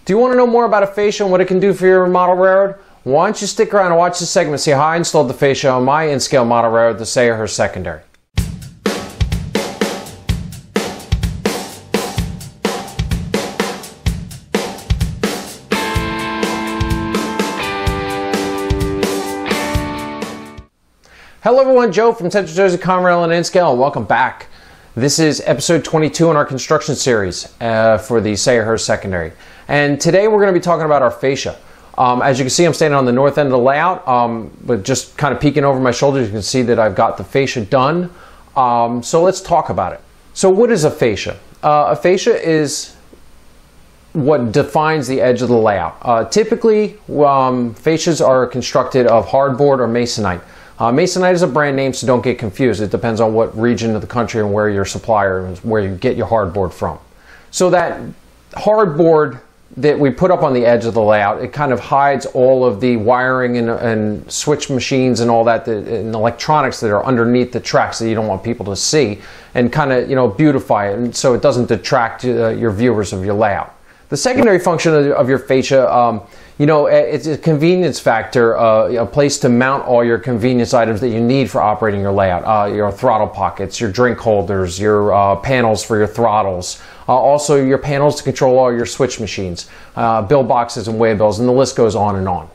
Do you want to know more about a fascia and what it can do for your model railroad? Why don't you stick around and watch this segment and see how I installed the fascia on my in-scale model railroad, the Sayrehurst Secondary. Hello everyone, Joe from Central Jersey Conrail and in-scale, and welcome back. This is episode 22 in our construction series for the Sayrehurst Secondary. And today we're going to be talking about our fascia. As you can see, I'm standing on the north end of the layout, but just kind of peeking over my shoulders, you can see that I've got the fascia done. So let's talk about it. So what is a fascia? A fascia is what defines the edge of the layout. Typically, fascias are constructed of hardboard or masonite. Masonite is a brand name, so don't get confused. It depends on what region of the country and where your supplier is, where you get your hardboard from. So that hardboard that we put up on the edge of the layout, it kind of hides all of the wiring and switch machines and all that, and electronics that are underneath the tracks that you don't want people to see, and kind of, beautify it, and so it doesn't detract your viewers of your layout. The secondary function of your fascia, it's a convenience factor, a place to mount all your convenience items that you need for operating your layout. Your throttle pockets, your drink holders, your panels for your throttles, also your panels to control all your switch machines, bill boxes and waybills, and the list goes on and on.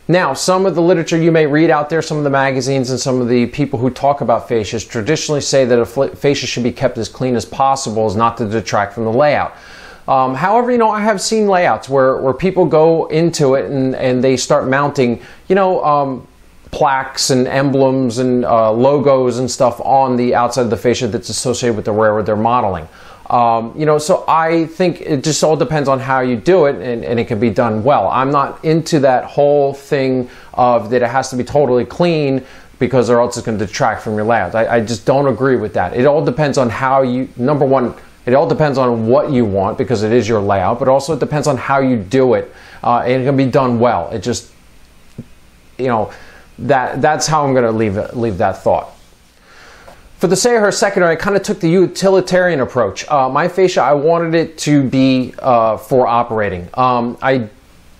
Now, some of the literature you may read out there, some of the magazines and some of the people who talk about fascias traditionally say that a fascia should be kept as clean as possible as not to detract from the layout. However, I have seen layouts where people go into it and they start mounting, plaques and emblems and logos and stuff on the outside of the fascia that's associated with the railroad they're modeling. So I think it just all depends on how you do it, and it can be done well. I'm not into that whole thing of that it has to be totally clean because or else it's going to detract from your layout. I just don't agree with that. It all depends on how you, number one, it all depends on what you want because it is your layout, but also it depends on how you do it, and it can be done well. It just, that's how I'm going to leave that thought. For the Sayrehurst Secondary, I kind of took the utilitarian approach. My fascia, I wanted it to be for operating. I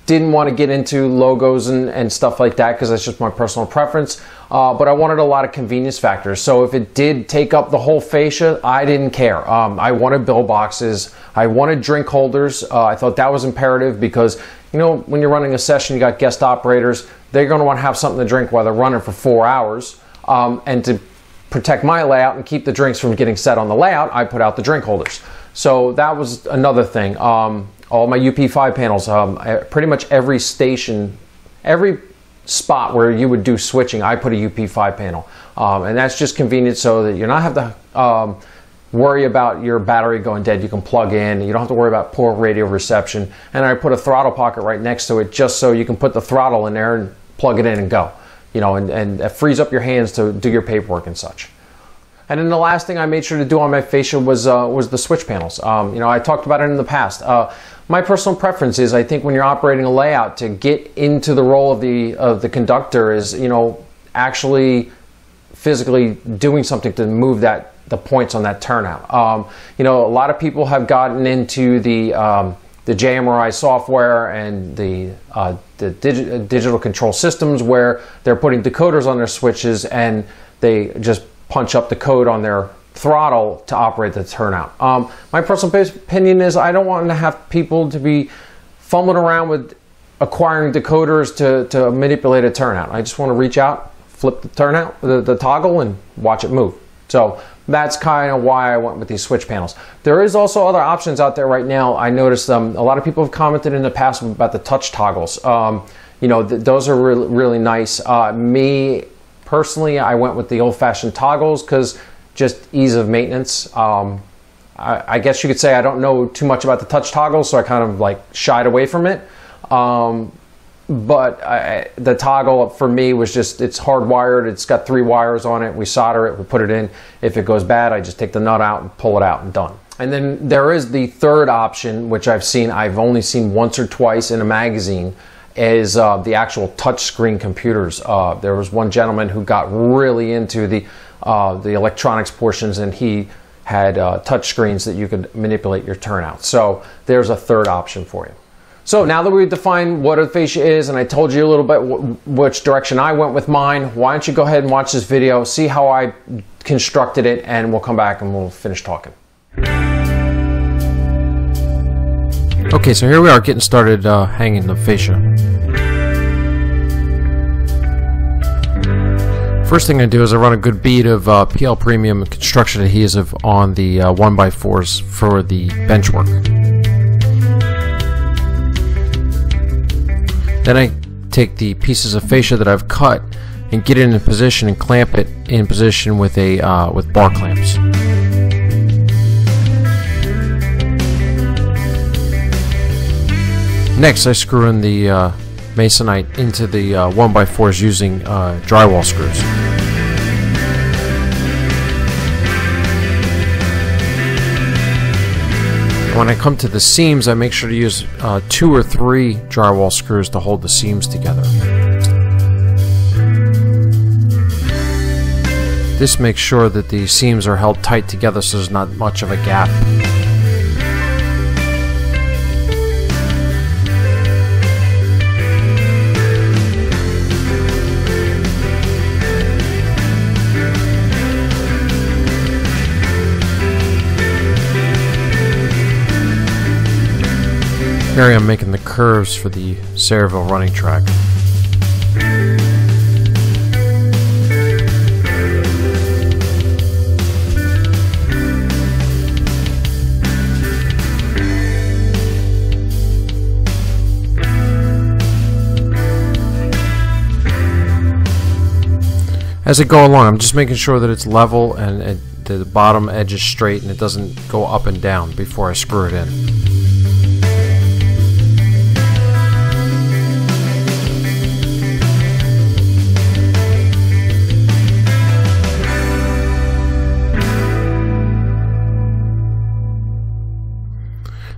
didn't want to get into logos and stuff like that because that's just my personal preference, but I wanted a lot of convenience factors. So if it did take up the whole fascia, I didn't care. I wanted bill boxes, I wanted drink holders. I thought that was imperative because when you're running a session, you got guest operators, they're going to want to have something to drink while they're running for 4 hours, and to protect my layout and keep the drinks from getting set on the layout, I put out the drink holders. So that was another thing. All my UP5 panels, pretty much every station, every spot where you would do switching, I put a UP5 panel. And that's just convenient so that you don't have to worry about your battery going dead. You can plug in, you don't have to worry about poor radio reception. And I put a throttle pocket right next to it just so you can put the throttle in there and plug it in and go. And it frees up your hands to do your paperwork and such. And then the last thing I made sure to do on my fascia was the switch panels. I talked about it in the past. My personal preference is, I think when you're operating a layout, to get into the role of the conductor is, actually physically doing something to move the points on that turnout. A lot of people have gotten into the JMRI software and the digital control systems where they're putting decoders on their switches and they just punch up the code on their throttle to operate the turnout. My personal opinion is I don't want to have people to be fumbling around with acquiring decoders to manipulate a turnout. I just want to reach out, flip the turnout, the toggle, and watch it move. So that's kind of why I went with these switch panels. There is also other options out there right now. I noticed a lot of people have commented in the past about the touch toggles. Those are really nice. Me personally, I went with the old-fashioned toggles because just ease of maintenance. I guess you could say I don't know too much about the touch toggles, so I kind of shied away from it. But the toggle for me was just, it's hardwired, it's got 3 wires on it, we solder it, we put it in. If it goes bad, I just take the nut out and pull it out and done. And then there is the third option, which I've only seen once or twice in a magazine, is the actual touchscreen computers. There was one gentleman who got really into the electronics portions, and he had touch screens that you could manipulate your turnout. So there's a third option for you. So now that we've defined what a fascia is, and I told you a little bit which direction I went with mine, why don't you go ahead and watch this video, see how I constructed it, and we'll come back and we'll finish talking. Okay, so here we are getting started hanging the fascia. First thing I do is I run a good bead of PL Premium construction adhesive on the 1x4s for the bench work. Then I take the pieces of fascia that I've cut and get it in position and clamp it in position with with bar clamps. Next, I screw in the Masonite into the 1x4s using drywall screws. When I come to the seams, I make sure to use 2 or 3 drywall screws to hold the seams together. This makes sure that the seams are held tight together so there's not much of a gap. Here I am making the curves for the Sayreville running track. As I go along, I'm just making sure that it's level and the bottom edge is straight and it doesn't go up and down before I screw it in.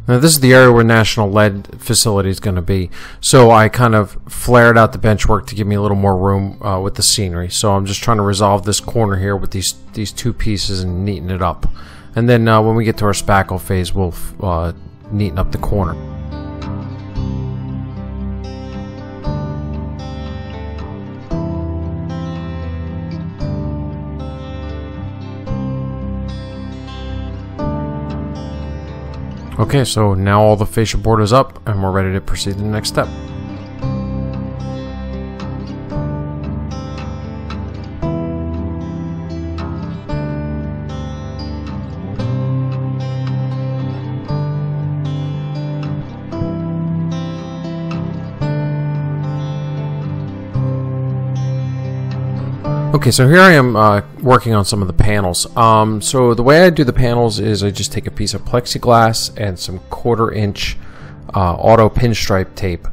Now this is the area where National Lead facility is going to be, so I kind of flared out the bench work to give me a little more room with the scenery. So I'm just trying to resolve this corner here with these 2 pieces and neaten it up. And then when we get to our spackle phase, we'll neaten up the corner. Okay, so now all the fascia board is up and we're ready to proceed to the next step. Okay, so here I am working on some of the panels. So the way I do the panels is I just take a piece of plexiglass and some 1/4 inch auto pinstripe tape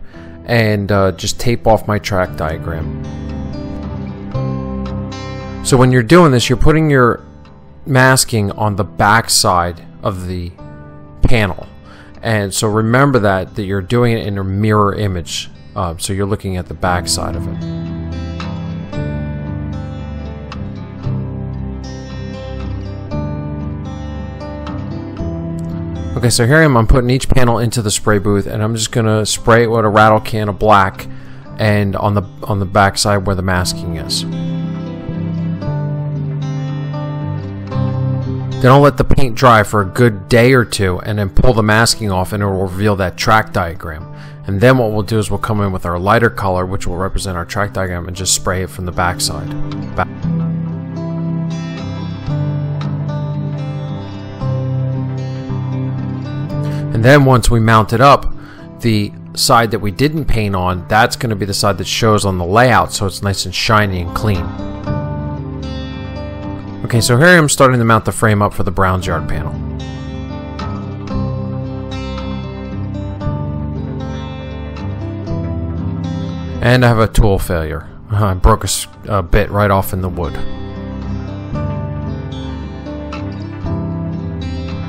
and just tape off my track diagram. So when you're doing this, you're putting your masking on the back side of the panel. And so remember that you're doing it in a mirror image. So you're looking at the back side of it. Okay, so here I am, I'm putting each panel into the spray booth and I'm just going to spray it with a rattle can of black and on the back side where the masking is. Then I'll let the paint dry for a good day or 2 and then pull the masking off and it will reveal that track diagram. And then what we'll do is we'll come in with our lighter color, which will represent our track diagram, and just spray it from the back side. And then once we mount it up, the side that we didn't paint on, that's going to be the side that shows on the layout, so it's nice and shiny and clean. Okay, so here I am starting to mount the frame up for the Browns Yard panel. And I have a tool failure. I broke a bit right off in the wood.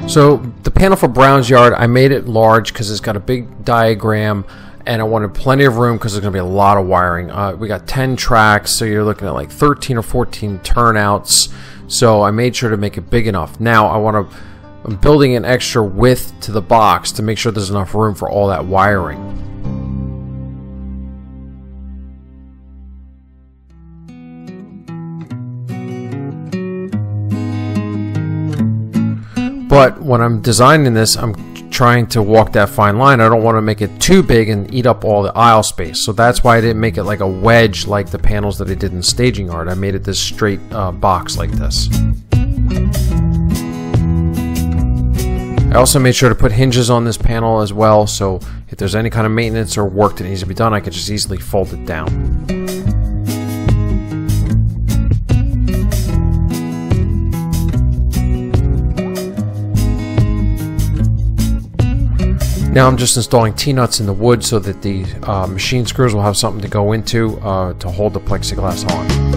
So the panel for Brown's Yard, I made it large because it's got a big diagram and I wanted plenty of room because there's going to be a lot of wiring. We got 10 tracks, so you're looking at like 13 or 14 turnouts. So I made sure to make it big enough. Now I want to I'm building an extra width to the box to make sure there's enough room for all that wiring. But when I'm designing this, I'm trying to walk that fine line. I don't want to make it too big and eat up all the aisle space. So that's why I didn't make it like a wedge like the panels that I did in staging art. I made it this straight box like this. I also made sure to put hinges on this panel as well, so if there's any kind of maintenance or work that needs to be done, I could just easily fold it down. Now I'm just installing T-nuts in the wood so that the machine screws will have something to go into to hold the plexiglass on.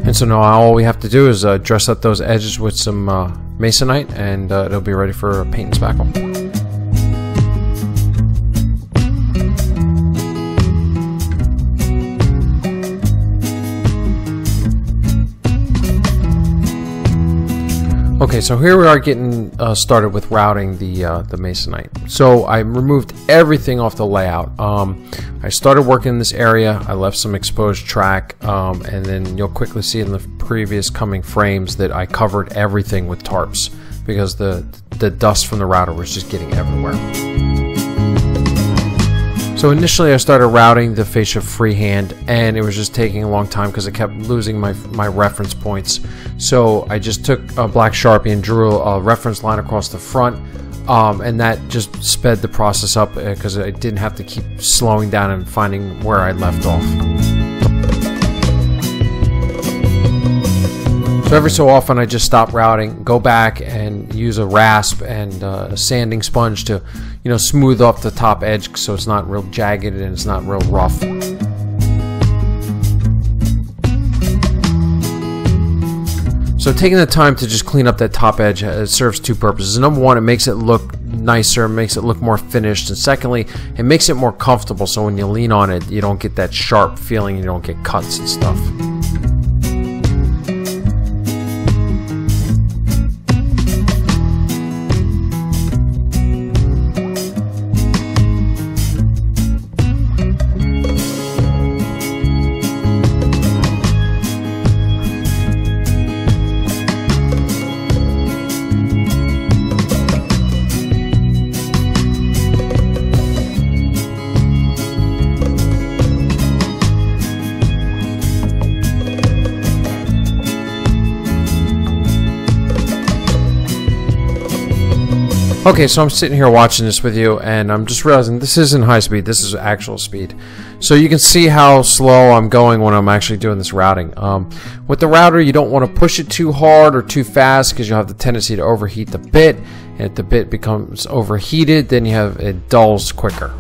And so now all we have to do is dress up those edges with some masonite, and it'll be ready for paint and spackle. Okay, so here we are getting started with routing the masonite. So I removed everything off the layout. I started working in this area. I left some exposed track, and then you'll quickly see in the previous coming frames that I covered everything with tarps because the dust from the router was just getting everywhere. So initially I started routing the fascia freehand, and it was just taking a long time because I kept losing my reference points. So I just took a black Sharpie and drew a reference line across the front, and that just sped the process up because I didn't have to keep slowing down and finding where I left off. So every so often I just stop routing, go back and use a rasp and a sanding sponge to, smooth off the top edge so it's not real jagged and it's not real rough. So taking the time to just clean up that top edge serves two purposes. Number one, it makes it look nicer, makes it look more finished, and secondly, it makes it more comfortable so when you lean on it, you don't get that sharp feeling, you don't get cuts and stuff. Okay, so I'm sitting here watching this with you, and I'm just realizing this isn't high speed, this is actual speed. So you can see how slow I'm going when I'm actually doing this routing. With the router, you don't want to push it too hard or too fast because you'll have the tendency to overheat the bit, and if the bit becomes overheated, then it dulls quicker.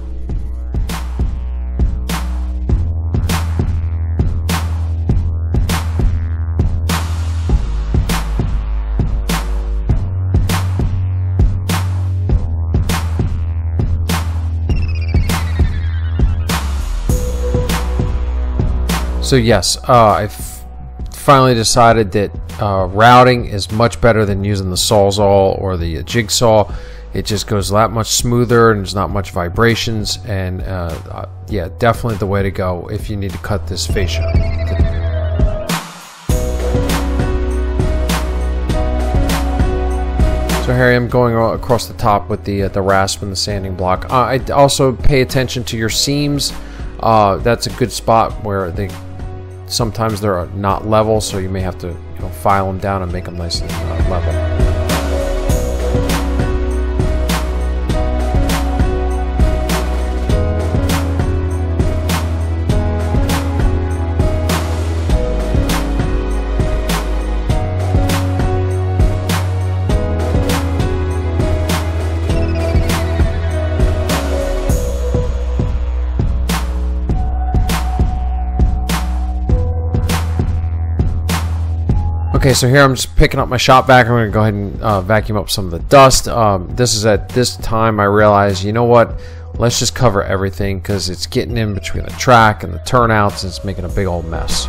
So yes, I've finally decided that routing is much better than using the Sawzall or the jigsaw. It just goes that much smoother and there's not much vibrations, and yeah, definitely the way to go if you need to cut this fascia. So here I am going across the top with the rasp and the sanding block. I also pay attention to your seams. That's a good spot where sometimes they're not level, so you may have to file them down and make them nice and level. Okay, so here I'm just picking up my shop vac. I'm going to go ahead and vacuum up some of the dust. This is at this time I realized, you know what, let's just cover everything because it's getting in between the track and the turnouts and it's making a big old mess.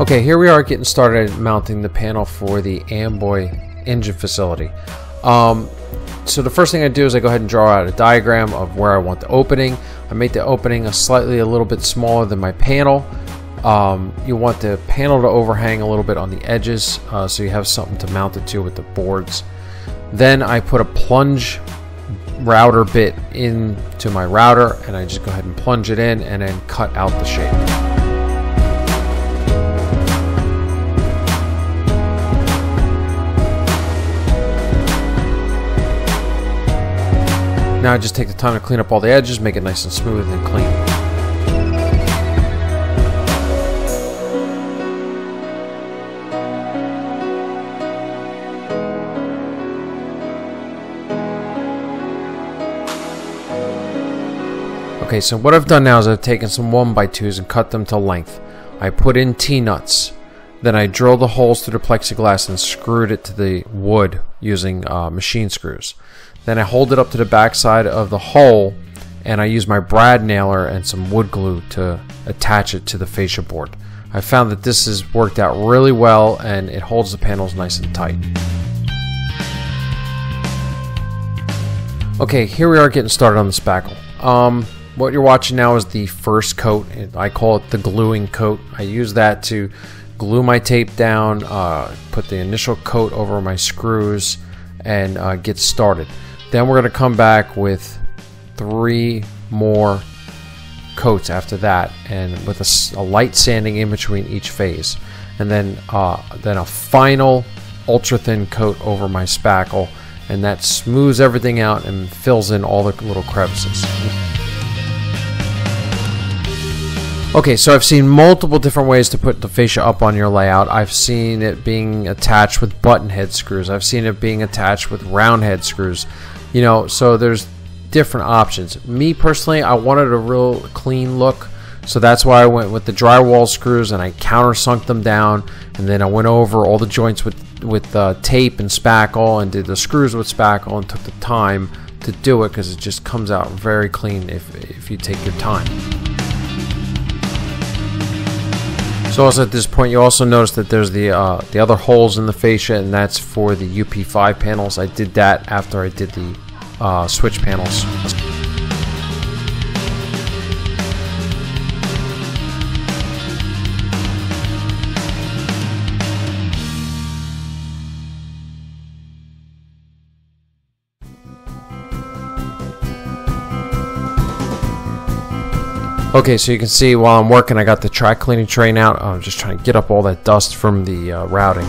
Okay, here we are getting started mounting the panel for the Amboy engine facility. So the first thing I do is I go ahead and draw out a diagram of where I want the opening. I make the opening a little bit smaller than my panel. You want the panel to overhang a little bit on the edges so you have something to mount it to with the boards. Then I put a plunge router bit into my router and I just go ahead and plunge it in and then cut out the shape. Now I just take the time to clean up all the edges, make it nice and smooth and clean. Okay, so what I've done now is I've taken some 1x2s and cut them to length. I put in T-nuts. Then I drilled the holes through the plexiglass and screwed it to the wood using machine screws. Then I hold it up to the back side of the hole and I use my brad nailer and some wood glue to attach it to the fascia board. I found that this has worked out really well and it holds the panels nice and tight. Okay, here we are getting started on the spackle. What you're watching now is the first coat. I call it the gluing coat. I use that to glue my tape down, put the initial coat over my screws and get started. Then we're going to come back with 3 more coats after that, and with a light sanding in between each phase, and then a final ultra thin coat over my spackle, and that smooths everything out and fills in all the little crevices. Okay, so I've seen multiple different ways to put the fascia up on your layout. I've seen it being attached with button head screws. I've seen it being attached with round head screws. You know, so there's different options. Me personally, I wanted a real clean look, so that's why I went with the drywall screws and I countersunk them down, and then I went over all the joints with tape and spackle and did the screws with spackle and took the time to do it because it just comes out very clean if you take your time. So also at this point you also notice that there's the other holes in the fascia, and that's for the UP5 panels. I did that after I did the switch panels. Okay, so you can see while I'm working I got the track cleaning train out. I'm just trying to get up all that dust from the routing.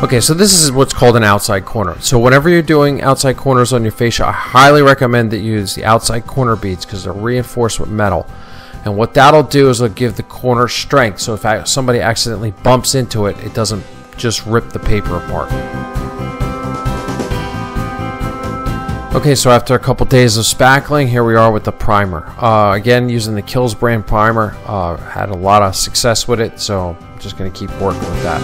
Okay, so this is what's called an outside corner. So whenever you're doing outside corners on your fascia, I highly recommend that you use the outside corner beads because they're reinforced with metal. And what that'll do is it'll give the corner strength, so if somebody accidentally bumps into it, it doesn't just rip the paper apart. Okay, so after a couple days of spackling, here we are with the primer. Again, using the Kills brand primer. Had a lot of success with it, so I'm just going to keep working with that.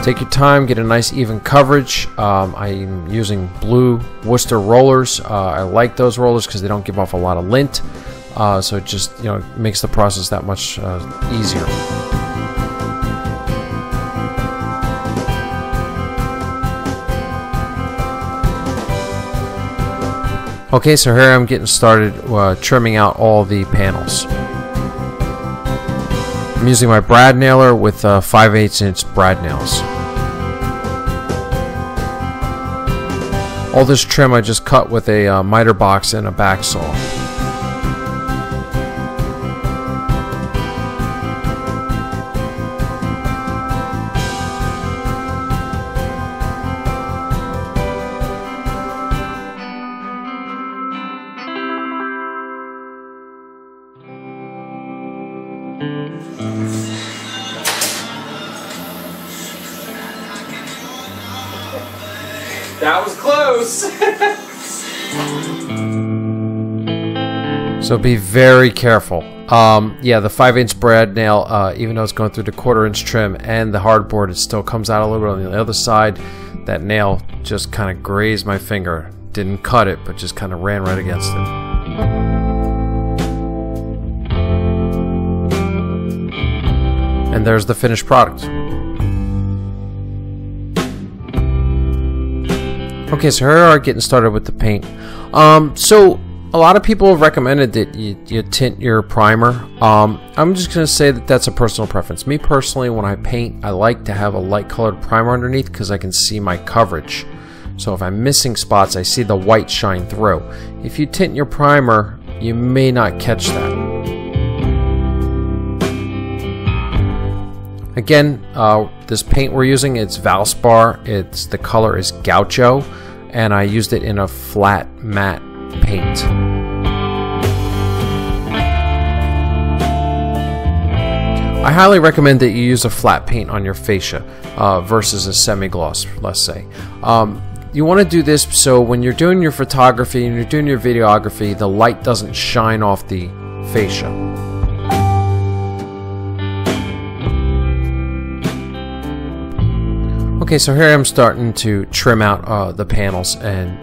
Take your time, get a nice even coverage. I'm using blue Worcester rollers. I like those rollers because they don't give off a lot of lint, so it just makes the process that much easier. Okay, so here I'm getting started trimming out all the panels. I'm using my brad nailer with 5/8 inch brad nails. All this trim I just cut with a miter box and a back saw. That was close. So be very careful. Yeah, the 5/8 brad nail, even though it's going through the 1/4" trim and the hardboard, it still comes out a little bit on the other side. That nail just kind of grazed my finger. Didn't cut it, but just kind of ran right against it. And there's the finished product. Okay, so here we are getting started with the paint. So a lot of people have recommended that you tint your primer. I'm just going to say that that's a personal preference. Me personally, when I paint, I like to have a light colored primer underneath because I can see my coverage. So if I'm missing spots, I see the white shine through. If you tint your primer, you may not catch that. Again, this paint we're using, it's Valspar. The color is Gaucho, and I used it in a flat matte paint. I highly recommend that you use a flat paint on your fascia versus a semi-gloss, let's say. You want to do this so when you're doing your photography and you're doing your videography, the light doesn't shine off the fascia. Okay, so here I'm starting to trim out the panels, and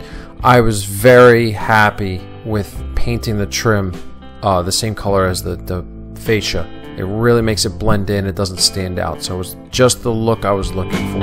I was very happy with painting the trim the same color as the fascia. It really makes it blend in, it doesn't stand out, so it was just the look I was looking for.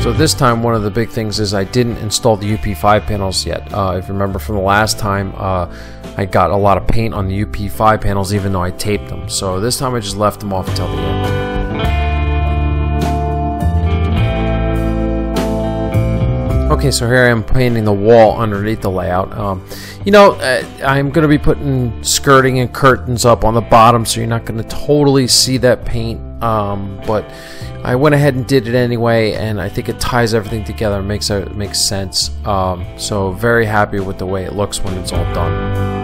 So this time, one of the big things is I didn't install the UP5 panels yet. If you remember from the last time, I got a lot of paint on the UP5 panels even though I taped them. So this time I just left them off until the end. Okay, so here I am painting the wall underneath the layout. You know, I'm going to be putting skirting and curtains up on the bottom, so you're not going to totally see that paint, but I went ahead and did it anyway, and I think it ties everything together and makes sense. So very happy with the way it looks when it's all done.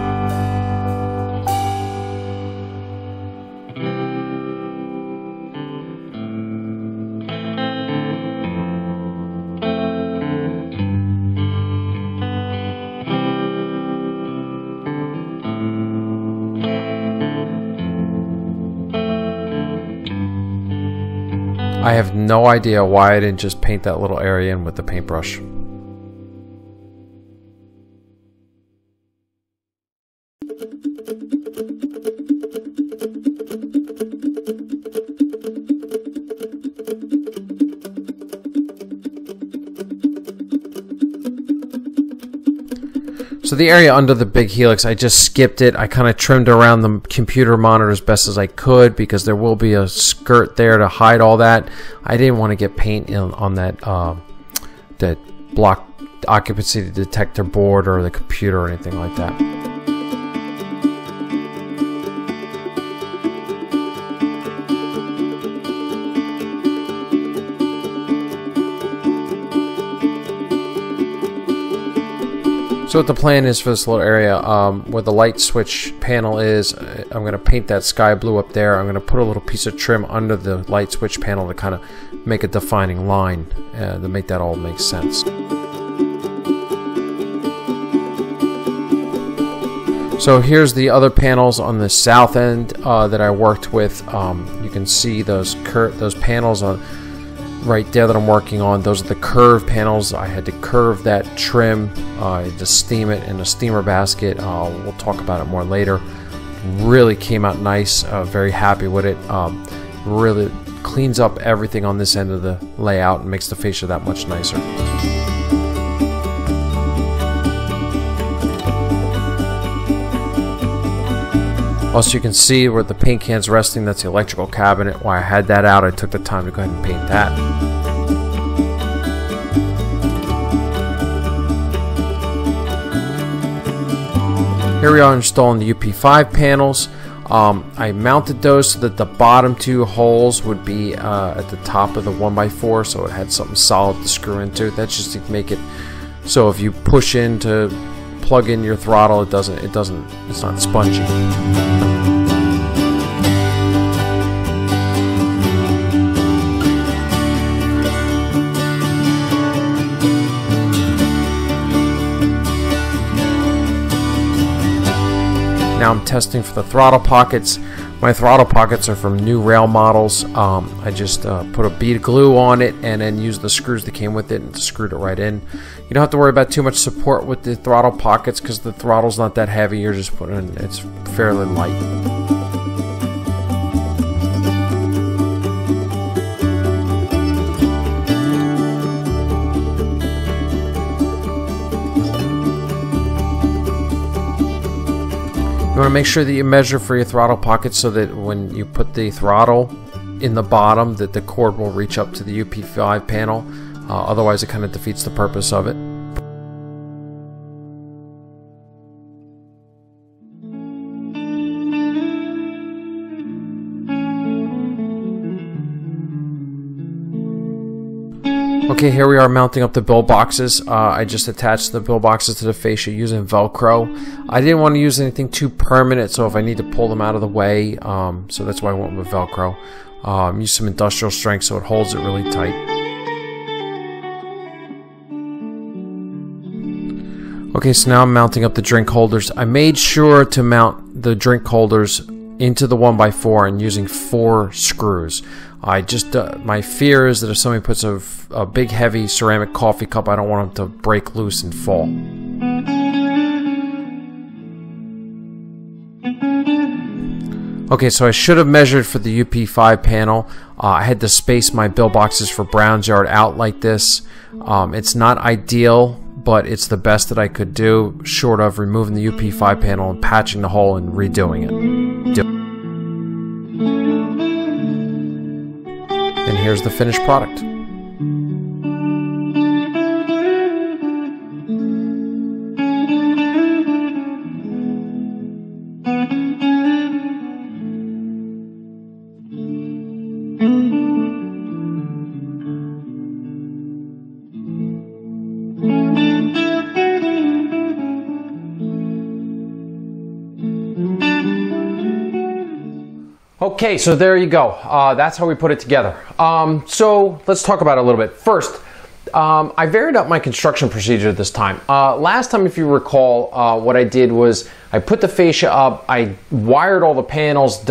I have no idea why I didn't just paint that little area in with the paintbrush. So the area under the big helix, I just skipped it. I kind of trimmed around the computer monitor as best as I could because there will be a skirt there to hide all that. I didn't want to get paint on that that block occupancy detector board or the computer or anything like that. So what the plan is for this little area, where the light switch panel is, I'm going to paint that sky blue up there. I'm going to put a little piece of trim under the light switch panel to kind of make a defining line, to make that all make sense. So here's the other panels on the south end that I worked with. You can see those panels on right there that I'm working on. Those are the curved panels. I had to curve that trim to steam it in a steamer basket. We'll talk about it more later. Really came out nice. Very happy with it. Really cleans up everything on this end of the layout and makes the fascia that much nicer. Also, you can see where the paint can's resting. That's the electrical cabinet. While I had that out, I took the time to go ahead and paint that. Here we are installing the UP5 panels. I mounted those so that the bottom two holes would be at the top of the 1x4, so it had something solid to screw into. That's just to make it so if you push in to plug in your throttle, it's not spongy. Now I'm testing for the throttle pockets. My throttle pockets are from new rail models. I just put a bead of glue on it and then used the screws that came with it and screwed it right in. You don't have to worry about too much support with the throttle pockets because the throttle's not that heavy. You're just putting it's fairly light. You want to make sure that you measure for your throttle pockets so that when you put the throttle in the bottom that the cord will reach up to the UP5 panel. Otherwise it kind of defeats the purpose of it. Okay, here we are mounting up the bill boxes. I just attached the bill boxes to the fascia using Velcro. I didn't want to use anything too permanent, so if I need to pull them out of the way, so that's why I went with Velcro. Use some industrial strength so it holds it really tight. Okay, so now I'm mounting up the drink holders. I made sure to mount the drink holders into the 1x4 and using 4 screws. I just my fear is that if somebody puts a big heavy ceramic coffee cup, I don't want them to break loose and fall. Okay, so I should have measured for the UP5 panel. I had to space my bill boxes for Brown's Yard out like this. It's not ideal, but it's the best that I could do, short of removing the UP5 panel and patching the hole and redoing it. And here's the finished product. Okay, so there you go. That's how we put it together. So let's talk about it a little bit. First, I varied up my construction procedure this time. Last time, if you recall, what I did was I put the fascia up, I wired all the panels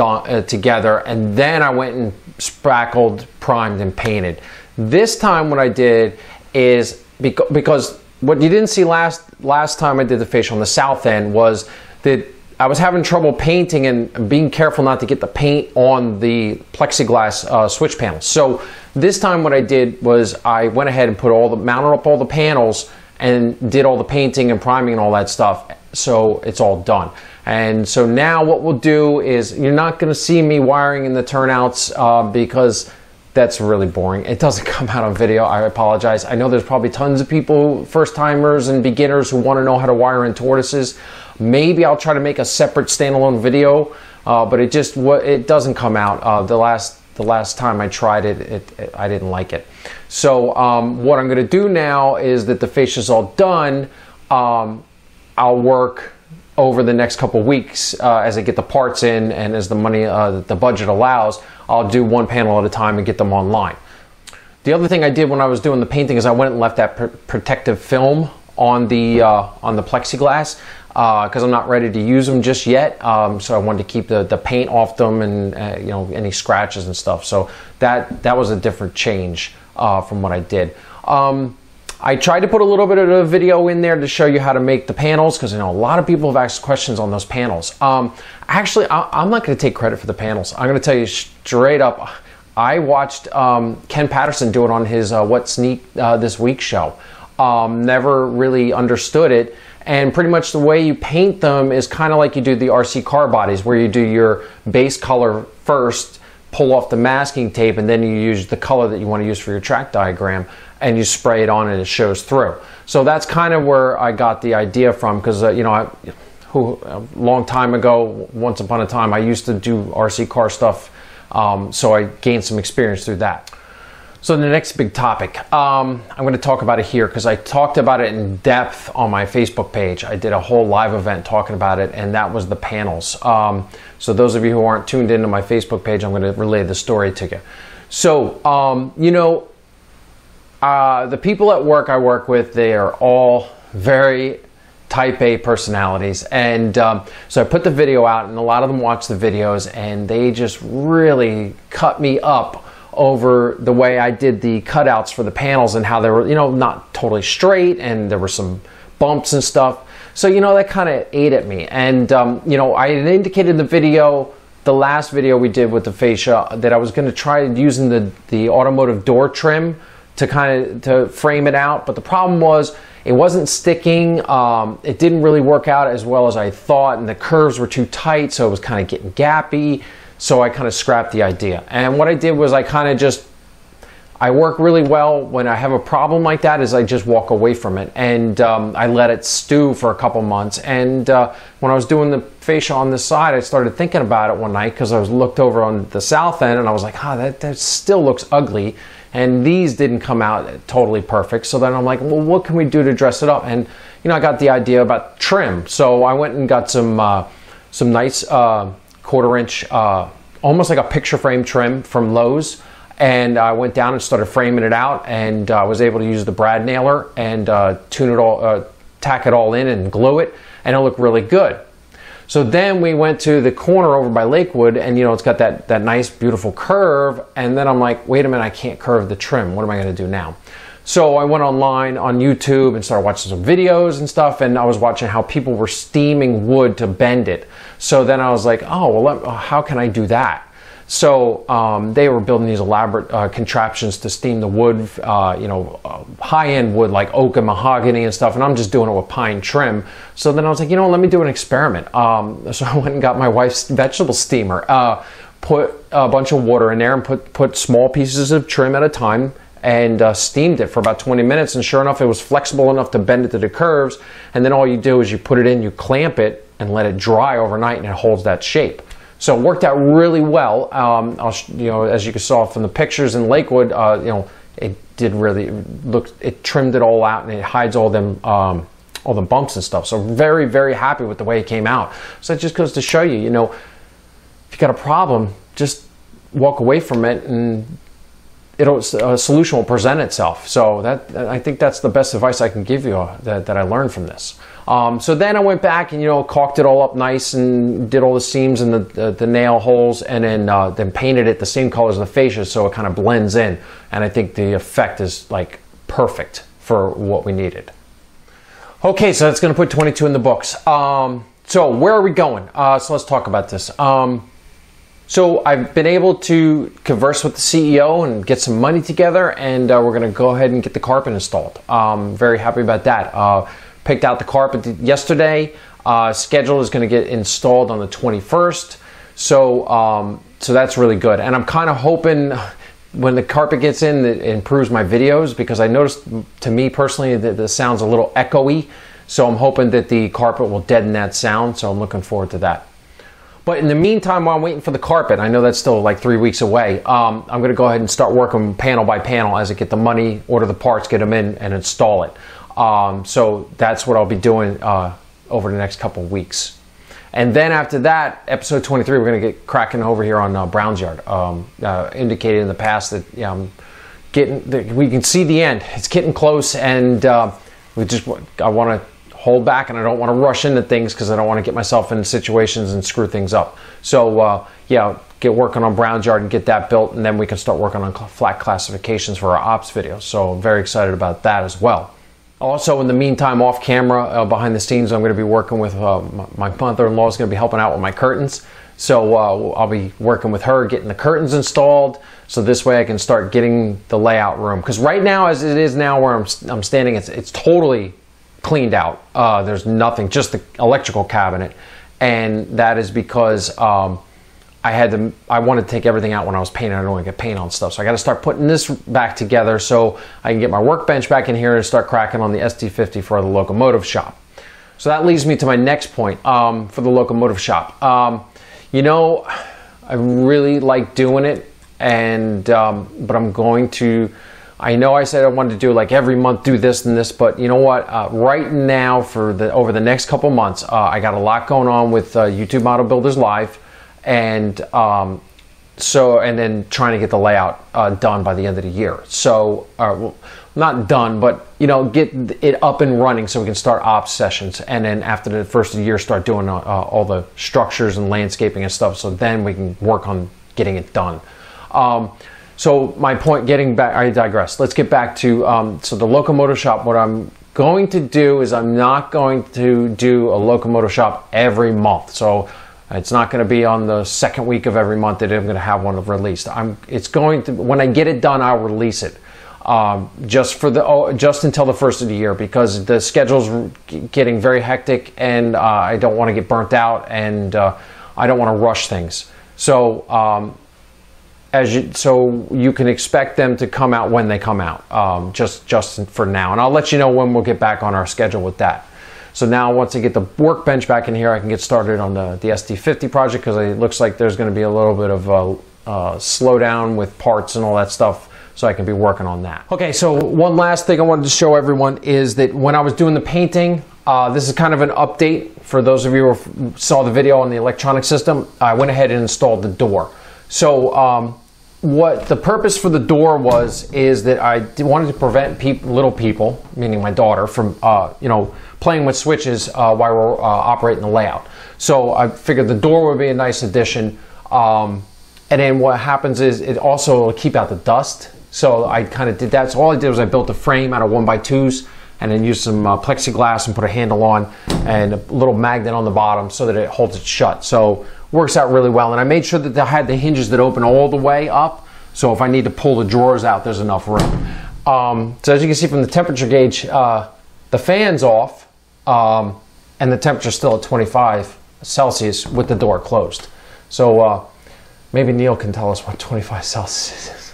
together, and then I went and spackled, primed, and painted. This time what I did is, because what you didn't see last time I did the fascia on the south end was that I was having trouble painting and being careful not to get the paint on the plexiglass switch panels. So this time what I did was I went ahead and mounted up all the panels and did all the painting and priming and all that stuff. So it's all done. And so now what we'll do is, you're not going to see me wiring in the turnouts because that's really boring. It doesn't come out on video. I apologize. I know there's probably tons of people, first timers and beginners, who want to know how to wire in tortoises. Maybe I'll try to make a separate standalone video, but it doesn't come out. The last time I tried it, I didn't like it. So what I'm going to do now is that the fascia is all done. I'll work over the next couple weeks as I get the parts in, and as the money, the budget allows, I'll do one panel at a time and get them online. The other thing I did when I was doing the painting is I went and left that protective film on the plexiglass because I'm not ready to use them just yet. So I wanted to keep the paint off them and you know, any scratches and stuff. So that was a different change from what I did. I tried to put a little bit of a video in there to show you how to make the panels, because I know a lot of people have asked questions on those panels. Actually, I'm not going to take credit for the panels. I'm going to tell you straight up, I watched Ken Patterson do it on his What's Neat This Week show. Never really understood it, and pretty much the way you paint them is kind of like you do the RC car bodies, where you do your base color first, pull off the masking tape, and then you use the color that you want to use for your track diagram, and you spray it on and it shows through. So that's kind of where I got the idea from, because you know, who a long time ago, once upon a time, I used to do RC car stuff, so I gained some experience through that. So the next big topic, I'm going to talk about it here because I talked about it in depth on my Facebook page. I did a whole live event talking about it, and that was the panels. So those of you who aren't tuned into my Facebook page, I'm going to relay the story to you. So, you know, the people at work I work with, they are all very type A personalities, and so I put the video out, and a lot of them watched the videos, and they just really cut me up over the way I did the cutouts for the panels and how they were, you know, not totally straight, and there were some bumps and stuff. So, you know, that kind of ate at me. And, you know, I had indicated in the video, the last video we did with the fascia, that I was going to try using the automotive door trim to frame it out. But the problem was it wasn't sticking. It didn't really work out as well as I thought, and the curves were too tight, so it was kind of getting gappy. So I kind of scrapped the idea. And what I did was I work really well when I have a problem like that, is I just walk away from it, and I let it stew for a couple months. And when I was doing the fascia on this side, I started thinking about it one night because I was looked over on the south end, and I was like, that still looks ugly, and these didn't come out totally perfect. So then I'm like, well, what can we do to dress it up? And you know, I got the idea about trim. So I went and got some nice 1/4 inch, almost like a picture frame trim from Lowe's, and I went down and started framing it out, and I was able to use the brad nailer and tune it all, tack it all in and glue it, and it looked really good. So then we went to the corner over by Lakewood, and you know, it's got that nice beautiful curve, and then I'm like, wait a minute, I can't curve the trim. What am I going to do now? So I went online on YouTube and started watching some videos and stuff, and I was watching how people were steaming wood to bend it. So then I was like, oh, well, how can I do that? So they were building these elaborate contraptions to steam the wood, you know, high-end wood like oak and mahogany and stuff, and I'm just doing it with pine trim. So then I was like, you know, let me do an experiment. So I went and got my wife's vegetable steamer, put a bunch of water in there, and put small pieces of trim at a time, and steamed it for about 20 minutes, and sure enough, it was flexible enough to bend it to the curves. And then all you do is you put it in, you clamp it, and let it dry overnight, and it holds that shape. So it worked out really well. You know, as you saw from the pictures in Lakewood, you know, it did really look. It trimmed it all out, and it hides all the bumps and stuff. So very, very happy with the way it came out. So it just goes to show you, you know, if you got a problem, just walk away from it, and a solution will present itself. So I think that's the best advice I can give you that I learned from this. So then I went back and, you know, caulked it all up nice and did all the seams and the nail holes, and then painted it the same color as the fascia, so it kind of blends in. And I think the effect is like perfect for what we needed. Okay, so that's going to put 22 in the books. So where are we going? So let's talk about this. So I've been able to converse with the CEO and get some money together, and we're going to go ahead and get the carpet installed. Very happy about that. Picked out the carpet yesterday. Schedule is going to get installed on the 21st. So that's really good. And I'm kind of hoping when the carpet gets in that it improves my videos, because I noticed, to me personally, that the sound's a little echoey. So I'm hoping that the carpet will deaden that sound. So I'm looking forward to that. But in the meantime, while I'm waiting for the carpet, I know that's still like 3 weeks away, I'm going to go ahead and start working panel by panel as I get the money, order the parts, get them in, and install it. So that's what I'll be doing over the next couple of weeks. And then after that, episode 23, we're going to get cracking over here on Brown's Yard. Indicated in the past that we can see the end. It's getting close, and I want to hold back, and I don't want to rush into things because I don't want to get myself into situations and screw things up. So yeah, get working on Brown's Yard and get that built, and then we can start working on flat classifications for our ops videos. So I'm very excited about that as well. Also, in the meantime, off camera, behind the scenes, I'm going to be working with my mother-in-law is going to be helping out with my curtains. So I'll be working with her, getting the curtains installed, so this way I can start getting the layout room. Because right now, as it is now where I'm standing, it's totally cleaned out. There's nothing, just the electrical cabinet, and that is because I wanted to take everything out when I was painting. I don't want to get paint on stuff, so I got to start putting this back together so I can get my workbench back in here and start cracking on the ST50 for the locomotive shop. So that leads me to my next point for the locomotive shop. You know, I really like doing it, and but I'm going to, I know I said I wanted to do like every month do this and this, but you know what, right now for over the next couple months, I got a lot going on with YouTube Model Builders Live, and and then trying to get the layout done by the end of the year. So well, not done, but you know, get it up and running so we can start ops sessions, and then after the first of the year start doing all the structures and landscaping and stuff, so then we can work on getting it done. So my point, getting back, I digress. Let's get back to so the locomotive shop. What I'm going to do is I'm not going to do a locomotive shop every month. So it's not going to be on the second week of every month that I'm going to have one released. It's going to, when I get it done, I'll release it. Just until the first of the year, because the schedule's getting very hectic, and I don't want to get burnt out, and I don't want to rush things. So so you can expect them to come out when they come out, just for now, and I'll let you know when we'll get back on our schedule with that. So now once I get the workbench back in here, I can get started on the SD50 project, because it looks like there's going to be a little bit of a slowdown with parts and all that stuff, so I can be working on that. Okay, so one last thing I wanted to show everyone is that when I was doing the painting, this is kind of an update for those of you who saw the video on the electronic system. I went ahead and installed the door. So what the purpose for the door is that I wanted to prevent little people, meaning my daughter, from you know, playing with switches while we're operating the layout. So I figured the door would be a nice addition. And then what happens is it also will keep out the dust. So I kind of did that. So all I did was I built a frame out of 1x2s, and then used some plexiglass and put a handle on and a little magnet on the bottom so that it holds it shut. So works out really well. And I made sure that I had the hinges that open all the way up, so if I need to pull the drawers out, there's enough room. So as you can see from the temperature gauge, the fan's off, and the temperature's still at 25 Celsius with the door closed. So maybe Neil can tell us what 25 Celsius is.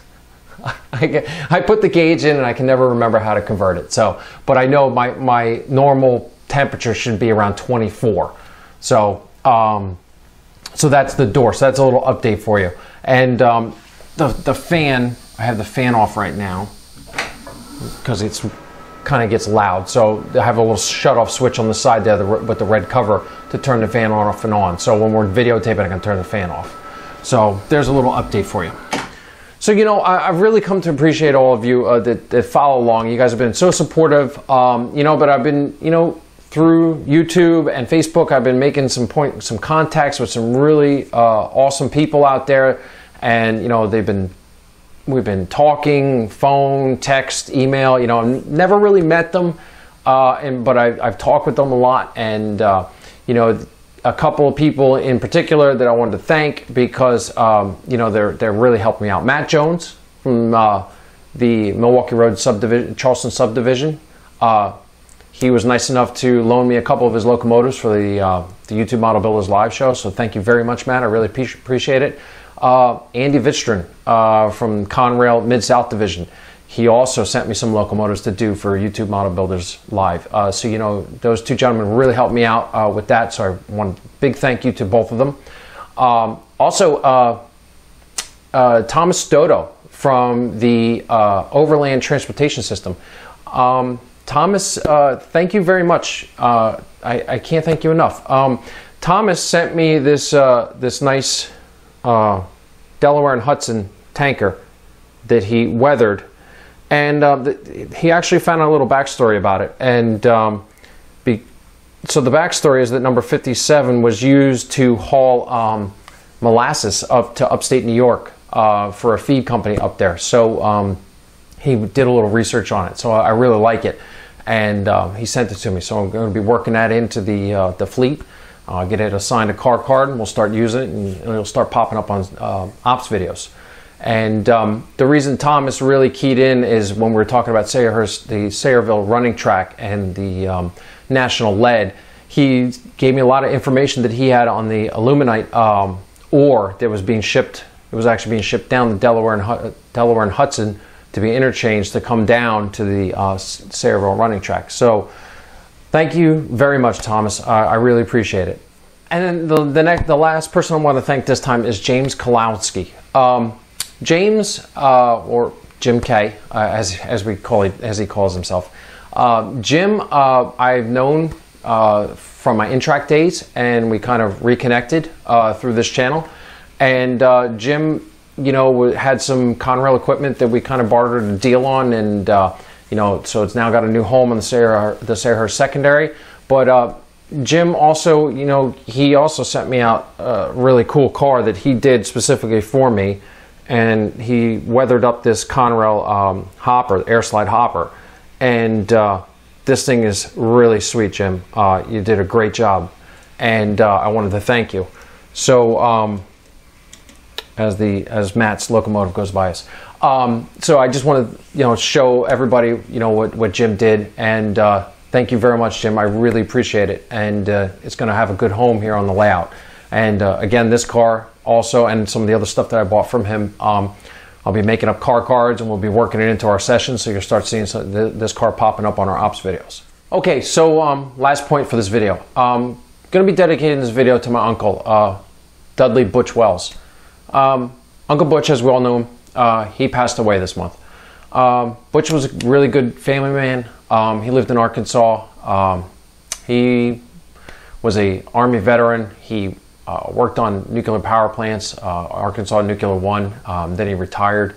I put the gauge in and I can never remember how to convert it. So, but I know my normal temperature should be around 24. So, so that's the door. So that's a little update for you. And the fan, I have the fan off right now because it's kind of gets loud. So I have a little shut off switch on the side there with the red cover to turn the fan on off and on. So when we're videotaping, I can turn the fan off. So there's a little update for you. So, you know, I've really come to appreciate all of you that follow along. You guys have been so supportive, you know, but I've been, you know, through YouTube and Facebook, I've been making some contacts with some really awesome people out there. And, you know, we've been talking, phone, text, email, you know, I've never really met them, but I've talked with them a lot. And, you know, a couple of people in particular that I wanted to thank because, you know, they're really helping me out. Matt Jones from the Milwaukee Road subdivision, Charleston subdivision. He was nice enough to loan me a couple of his locomotives for the YouTube Model Builders Live show. So thank you very much, Matt. I really appreciate it. Andy Vitstron from Conrail Mid-South Division. He also sent me some locomotives to do for YouTube Model Builders Live. So, you know, those two gentlemen really helped me out with that. So I want a big thank you to both of them. Also, Thomas Dodo from the Overland Transportation System. Thomas, thank you very much. I can't thank you enough. Thomas sent me this, this nice Delaware and Hudson tanker that he weathered. And he actually found out a little backstory about it. And so the backstory is that number 57 was used to haul molasses up to upstate New York for a feed company up there. So he did a little research on it. So I really like it. And he sent it to me. So I'm going to be working that into the fleet. Get it assigned a car card, and we'll start using it, and it'll start popping up on ops videos. And the reason Thomas really keyed in is when we were talking about Sayrehurst, the Sayreville running track and the national lead, he gave me a lot of information that he had on the aluminite ore that was being shipped. It was actually being shipped down to Delaware and Hudson to be interchanged to come down to the Sayreville running track. So Thank you very much, Thomas. I really appreciate it. And then the last person I want to thank this time is James Kalowski. James, or Jim K, as he calls himself. Jim, I've known from my in-track days, and we kind of reconnected through this channel. And Jim, you know, had some Conrail equipment that we kind of bartered a deal on, and you know, so it's now got a new home on the Sayrehurst Secondary. But Jim also, you know, he also sent me out a really cool car that he did specifically for me, and he weathered up this Conrail hopper, air slide hopper, and this thing is really sweet, Jim. You did a great job, and I wanted to thank you. So as Matt's locomotive goes by us. So I just want to, you know, show everybody, you know, what Jim did, and thank you very much, Jim. I really appreciate it, and it's going to have a good home here on the layout. And again, this car also, and some of the other stuff that I bought from him, I'll be making up car cards, and we'll be working it into our sessions, so you'll start seeing this car popping up on our ops videos. Okay, so last point for this video. I'm going to be dedicating this video to my uncle, Dudley Butch Wells. Uncle Butch, as we all know him, he passed away this month. Butch was a really good family man. He lived in Arkansas. He was an Army veteran. He worked on nuclear power plants, Arkansas Nuclear One. Then he retired.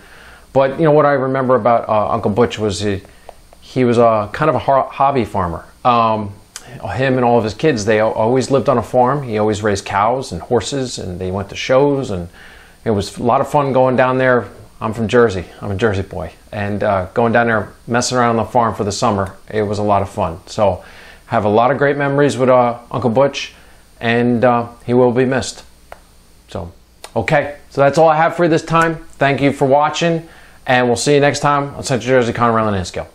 But you know what I remember about Uncle Butch was he was kind of a hobby farmer. Him and all of his kids, they always lived on a farm. He always raised cows and horses, and they went to shows, and it was a lot of fun going down there. I'm from Jersey. I'm a Jersey boy. And going down there, messing around on the farm for the summer, it was a lot of fun. So have a lot of great memories with Uncle Butch, and he will be missed. So, okay. So that's all I have for you this time. Thank you for watching, and we'll see you next time on Central Jersey Conrail and Scale.